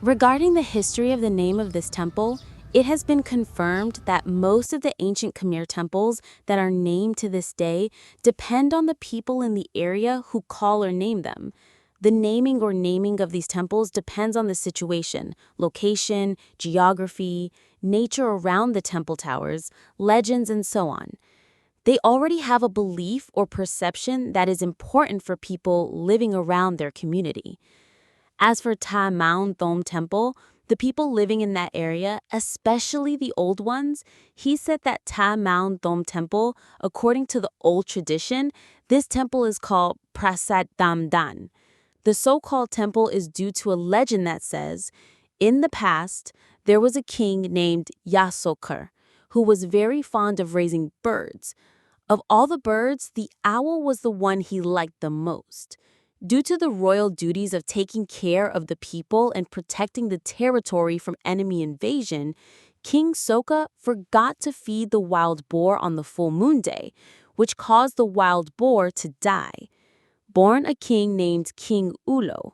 Regarding the history of the name of this temple, it has been confirmed that most of the ancient Khmer temples that are named to this day depend on the people in the area who call or name them. The naming of these temples depends on the situation, location, geography, nature around the temple towers, legends, and so on. They already have a belief or perception that is important for people living around their community. As for Ta Maun Thom Temple, the people living in that area, especially the old ones, he said that Ta Maun Thom Temple, according to the old tradition, this temple is called Prasat Dam Dan. The so-called temple is due to a legend that says, in the past, there was a king named Yasokar, who was very fond of raising birds. Of all the birds, the owl was the one he liked the most. Due to the royal duties of taking care of the people and protecting the territory from enemy invasion, King Soka forgot to feed the wild boar on the full moon day, which caused the wild boar to die. Born a king named King Ulo,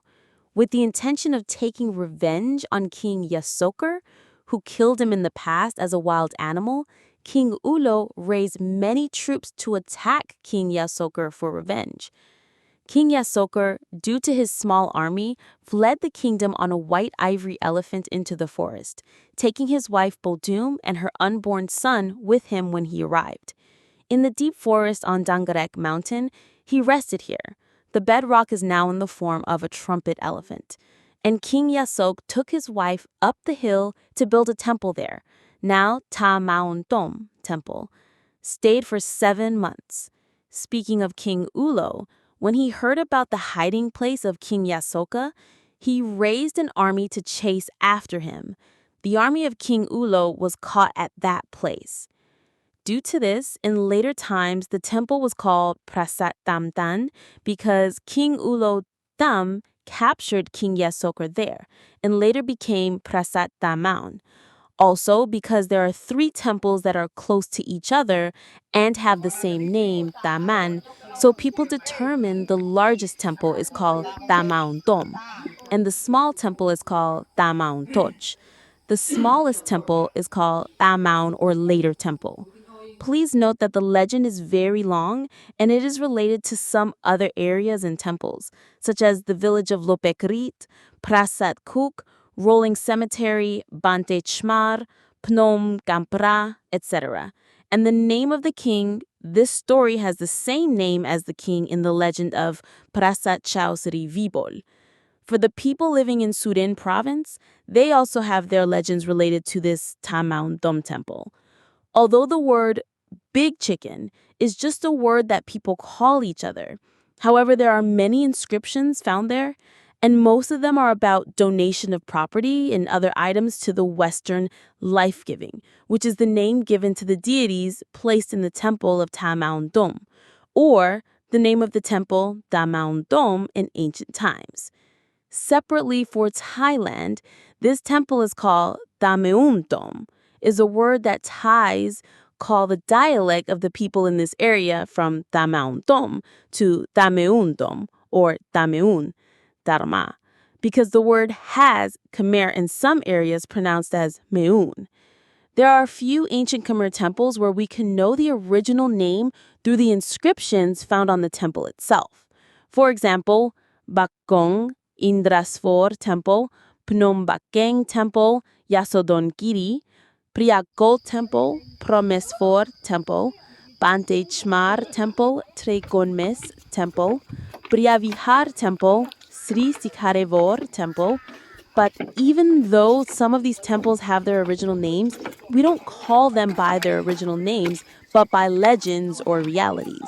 with the intention of taking revenge on King Yasokar, who killed him in the past as a wild animal, King Ulo raised many troops to attack King Yasokar for revenge. King Yasokar, due to his small army, fled the kingdom on a white ivory elephant into the forest, taking his wife Boldum and her unborn son with him when he arrived. In the deep forest on Dangarek Mountain, he rested here. The bedrock is now in the form of a trumpet elephant. And King Yasok took his wife up the hill to build a temple there, now Ta Maun Thom Temple, stayed for 7 months. Speaking of King Ulo, when he heard about the hiding place of King Yasoka, he raised an army to chase after him. The army of King Ulo was caught at that place. Due to this, in later times, the temple was called Prasat Damtan because King Ulo Dam captured King Yasokar there and later became Prasat Damaun. Also, because there are 3 temples that are close to each other and have the same name, Daman, so people determine the largest temple is called Damaun Dom, and the small temple is called Damaun Toch. The smallest temple is called Damaun or Later Temple. Please note that the legend is very long and it is related to some other areas and temples, such as the village of Lopekrit, Prasat Kuk, Rolling Cemetery, Bante Chmar, Phnom Kampra, etc. And the name of the king, this story has the same name as the king in the legend of Prasat Chausri Vibol. For the people living in Surin province, they also have their legends related to this Tamaun Dom temple. Although the word big chicken is just a word that people call each other. However, there are many inscriptions found there, and most of them are about donation of property and other items to the Western life-giving, which is the name given to the deities placed in the temple of Tamaun Dom, or the name of the temple Damaun Dom in ancient times. Separately for Thailand, this temple is called Dameum Dom, is a word that Thais call the dialect of the people in this area from Damaun Dom to Dameun Dom or Dameun Dharma, because the word has Khmer in some areas pronounced as Meun. There are a few ancient Khmer temples where we can know the original name through the inscriptions found on the temple itself. For example, Bakgong Indrasfor Temple, Phnom Bakeng Temple, Yasodongiri, Priakol Temple, Promesfor Temple, Bante Chmar Temple, Trekonmes Temple, Priyavihar Temple, Sri Sikharevor Temple. But even though some of these temples have their original names, we don't call them by their original names, but by legends or realities.